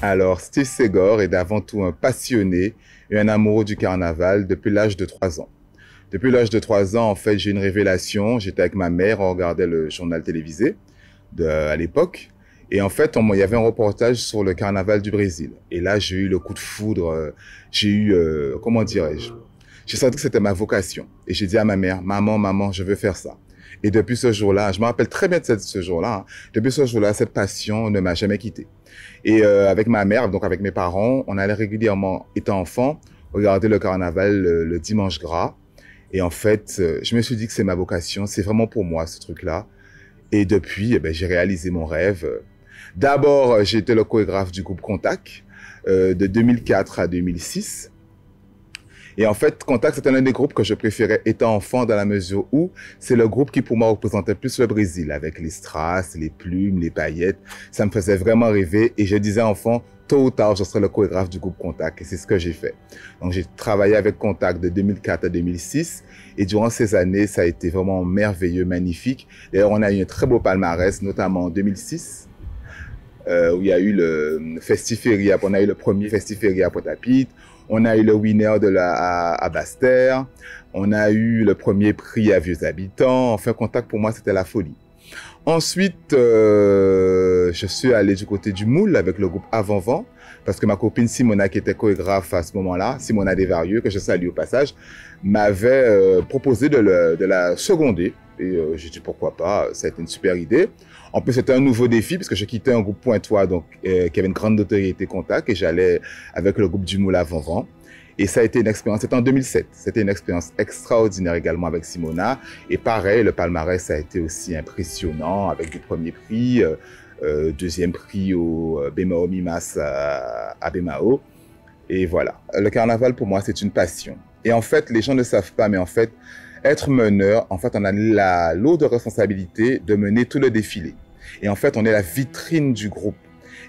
Alors, Steve Segor est avant tout un passionné et un amoureux du carnaval depuis l'âge de 3 ans. Depuis l'âge de 3 ans, en fait, j'ai une révélation. J'étais avec ma mère, on regardait le journal télévisé à l'époque. Et en fait, il y avait un reportage sur le carnaval du Brésil. Et là, j'ai eu le coup de foudre. J'ai eu, comment dirais-je? J'ai senti que c'était ma vocation. Et j'ai dit à ma mère, maman, je veux faire ça. Et depuis ce jour-là, je me rappelle très bien de ce jour-là, hein, depuis ce jour-là, cette passion ne m'a jamais quitté. Et avec ma mère, donc avec mes parents, on allait régulièrement, étant enfant, regarder le carnaval le dimanche gras. Et en fait, je me suis dit que c'est ma vocation, c'est vraiment pour moi ce truc-là. Et depuis, eh ben, j'ai réalisé mon rêve. D'abord, j'ai été le chorégraphe du groupe Contact de 2004 à 2006. Et en fait, Contact, c'était l'un des groupes que je préférais étant enfant dans la mesure où c'est le groupe qui pour moi représentait plus le Brésil avec les strass, les plumes, les paillettes. Ça me faisait vraiment rêver et je disais enfant, tôt ou tard, je serai le chorégraphe du groupe Contact et c'est ce que j'ai fait. Donc j'ai travaillé avec Contact de 2004 à 2006 et durant ces années, ça a été vraiment merveilleux, magnifique. D'ailleurs, on a eu un très beau palmarès, notamment en 2006. Où il y a eu le Festiféria, on a eu le premier Festiféria à Pointe-à-Pitre, on a eu le winner à Basse-Terre, on a eu le premier prix à Vieux Habitants. Enfin, Contact pour moi, c'était la folie. Ensuite, je suis allé du côté du Moule avec le groupe Avant-Vent, parce que ma copine Simona, qui était chorégraphe à ce moment-là, Simona Desvarieux, que je salue au passage, m'avait proposé de la seconder. Et j'ai dit pourquoi pas, ça a été une super idée. En plus, c'était un nouveau défi parce que je quittais un groupe pointois donc, qui avait une grande notoriété Contact et j'allais avec le groupe du Moule Avant-Vent. Et ça a été une expérience, c'était en 2007. C'était une expérience extraordinaire également avec Simona. Et pareil, le palmarès a été aussi impressionnant avec du premier prix, deuxième prix au Bemao Mimas à Bemao. Et voilà. Le carnaval, pour moi, c'est une passion. Et en fait, les gens ne savent pas, mais en fait, être meneur, en fait, on a la lourde responsabilité de mener tout le défilé. Et en fait, on est la vitrine du groupe.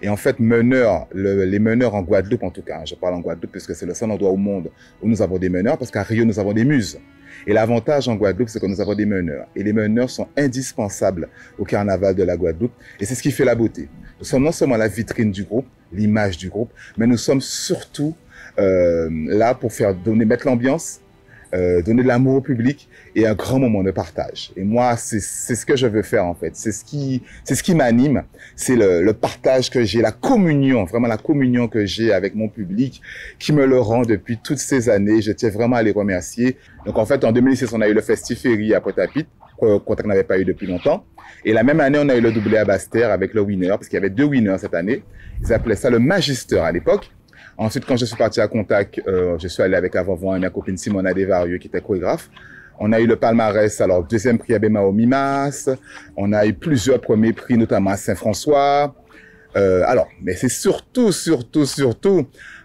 Et en fait, les meneurs en Guadeloupe, en tout cas, je parle en Guadeloupe puisque c'est le seul endroit au monde où nous avons des meneurs, parce qu'à Rio, nous avons des muses. Et l'avantage en Guadeloupe, c'est que nous avons des meneurs. Et les meneurs sont indispensables au carnaval de la Guadeloupe. Et c'est ce qui fait la beauté. Nous sommes non seulement la vitrine du groupe, l'image du groupe, mais nous sommes surtout là pour mettre l'ambiance, donner de l'amour au public et un grand moment de partage. Et moi, c'est ce que je veux faire en fait. C'est ce qui m'anime. C'est le partage que j'ai, la communion, vraiment la communion que j'ai avec mon public qui me le rend depuis toutes ces années. Je tiens vraiment à les remercier. Donc en fait, en 2006, on a eu le Festiféria à Pointe-à-Pitre, qu'on n'avait pas eu depuis longtemps. Et la même année, on a eu le doublé à Basse-Terre avec le winner, parce qu'il y avait 2 winners cette année. Ils appelaient ça le Magister à l'époque. Ensuite, quand je suis parti à Contact, je suis allé avec avant-vent ma copine Simona Desvarieux qui était chorégraphe. On a eu le palmarès, alors deuxième prix à Bemao Mimas. On a eu plusieurs premiers prix, notamment à Saint-François. Mais c'est surtout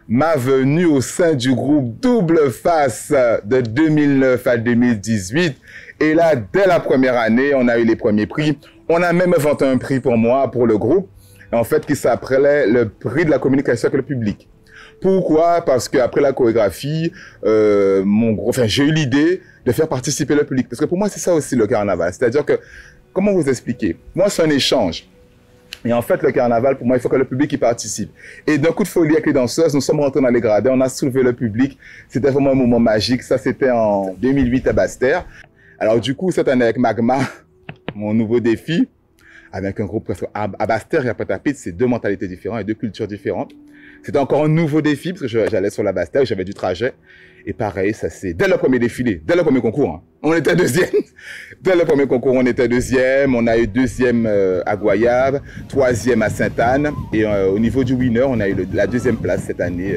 ma venue au sein du groupe Double Face de 2009 à 2018. Et là, dès la première année, on a eu les premiers prix. On a même inventé un prix pour moi, pour le groupe, en fait, qui s'appelait le prix de la communication avec le public. Pourquoi? Parce qu'après la chorégraphie, j'ai eu l'idée de faire participer le public. Parce que pour moi, c'est ça aussi le carnaval. C'est-à-dire que, comment vous expliquer? Moi, c'est un échange. Et en fait, le carnaval, pour moi, il faut que le public y participe. Et d'un coup de folie avec les danseuses, nous sommes rentrés dans les gradins, on a soulevé le public. C'était vraiment un moment magique. Ça, c'était en 2008 à Basse-Terre. Alors du coup, cette année avec Magma, mon nouveau défi, avec un groupe à Basse-Terre et à Pointe-à-Pitre, c'est 2 mentalités différentes et 2 cultures différentes. C'était encore un nouveau défi parce que j'allais sur la Basse-Terre, j'avais du trajet. Et pareil, ça c'est dès le premier défilé, dès le premier concours, hein, on était deuxième. Dès le premier concours, on était deuxième. On a eu deuxième à Goyave, troisième à Sainte-Anne. Et au niveau du winner, on a eu la 2e place cette année.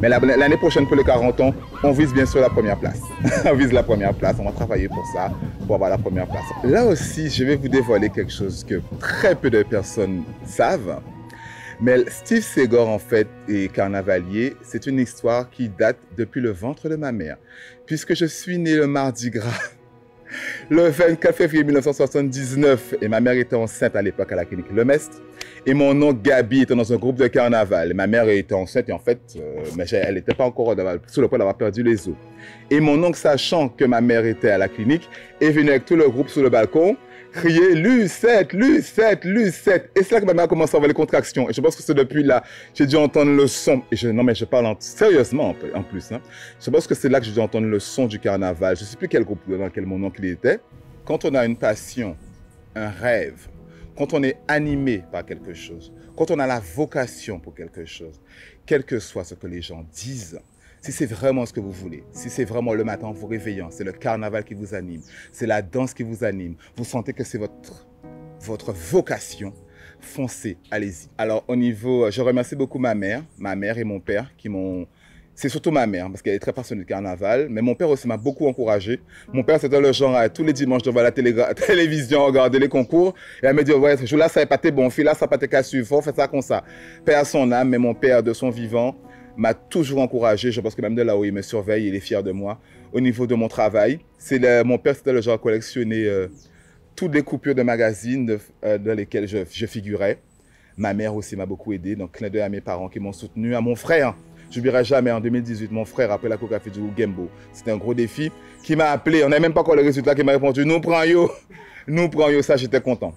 Mais l'année prochaine, pour les 40 ans, on vise bien sûr la première place. On vise la première place. On va travailler pour ça, pour avoir la première place. Là aussi, je vais vous dévoiler quelque chose que très peu de personnes savent. Mais Steve Segor, en fait, et carnavalier, c'est une histoire qui date depuis le ventre de ma mère. Puisque je suis né le Mardi Gras, le 24 février 1979, et ma mère était enceinte à l'époque à la clinique Lemestre, et mon oncle Gabi était dans un groupe de carnaval. Et ma mère était enceinte, et en fait, elle n'était pas encore sur le point d'avoir perdu les os. Et mon oncle, sachant que ma mère était à la clinique, est venu avec tout le groupe sur le balcon, crier Lucette, Lucette, Lucette. Et c'est là que ma mère a commencé à avoir les contractions. Et je pense que c'est depuis là, j'ai dû entendre le son. Et non, mais je parle sérieusement en plus. Hein. Je pense que c'est là que j'ai dû entendre le son du carnaval. Je ne sais plus quel groupe, dans quel moment il était. Quand on a une passion, un rêve, quand on est animé par quelque chose, quand on a la vocation pour quelque chose, quel que soit ce que les gens disent, si c'est vraiment ce que vous voulez, si c'est vraiment le matin en vous réveillant, c'est le carnaval qui vous anime, c'est la danse qui vous anime, vous sentez que c'est votre vocation, foncez, allez-y. Alors au niveau, je remercie beaucoup ma mère et mon père qui m'ont... C'est surtout ma mère, parce qu'elle est très passionnée de carnaval, mais mon père aussi m'a beaucoup encouragé. Mon père, c'était le genre, tous les dimanches, devant la télévision, regarder les concours, et elle me dit, ouais, ce jour-là, ça n'est pas tes bon, fille là, ça n'a pas tes qu'à suivre, faut faire ça comme ça. Père à son âme, mais mon père, de son vivant, m'a toujours encouragé. Je pense que même de là où il me surveille, il est fier de moi. Au niveau de mon travail, mon père, c'était le genre à collectionner toutes les coupures de magazines dans lesquelles je figurais. Ma mère aussi m'a beaucoup aidé, donc clin d'œil à mes parents qui m'ont soutenu, à mon frère. Je n'oublierai jamais, en 2018, mon frère, après la chorégraphie du Gembo, c'était un gros défi, qui m'a appelé, on n'avait même pas encore le résultat, qui m'a répondu, nous prenons yo, nous prenons yo, ça j'étais content,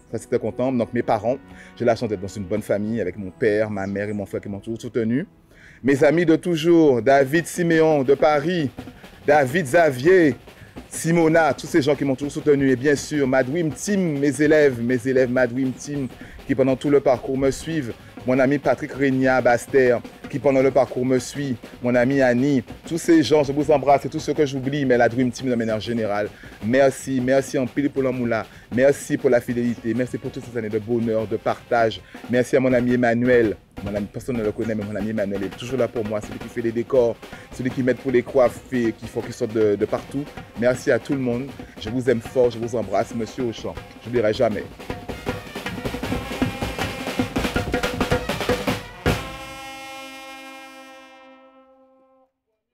Donc mes parents, j'ai la chance d'être dans une bonne famille, avec mon père, ma mère et mon frère qui m'ont toujours soutenu. Mes amis de toujours, David Siméon de Paris, David Xavier, Simona, tous ces gens qui m'ont toujours soutenu. Et bien sûr, Madwim Team, mes élèves Madwim Team, qui pendant tout le parcours me suivent. Mon ami Patrick Régna Baster, qui pendant le parcours me suit. Mon ami Annie, tous ces gens, je vous embrasse, c'est tout ce que j'oublie, mais la Dream Team de manière générale. Merci, merci en pile pour l'amoula. Merci pour la fidélité. Merci pour toutes ces années de bonheur, de partage. Merci à mon ami Emmanuel. Personne ne le connaît, mais mon ami Emmanuel est toujours là pour moi. Celui qui fait les décors, celui qui m'aide pour les coiffes, qui font qu'ils sortent de partout. Merci à tout le monde. Je vous aime fort, je vous embrasse. Monsieur Auchan, je n'oublierai jamais.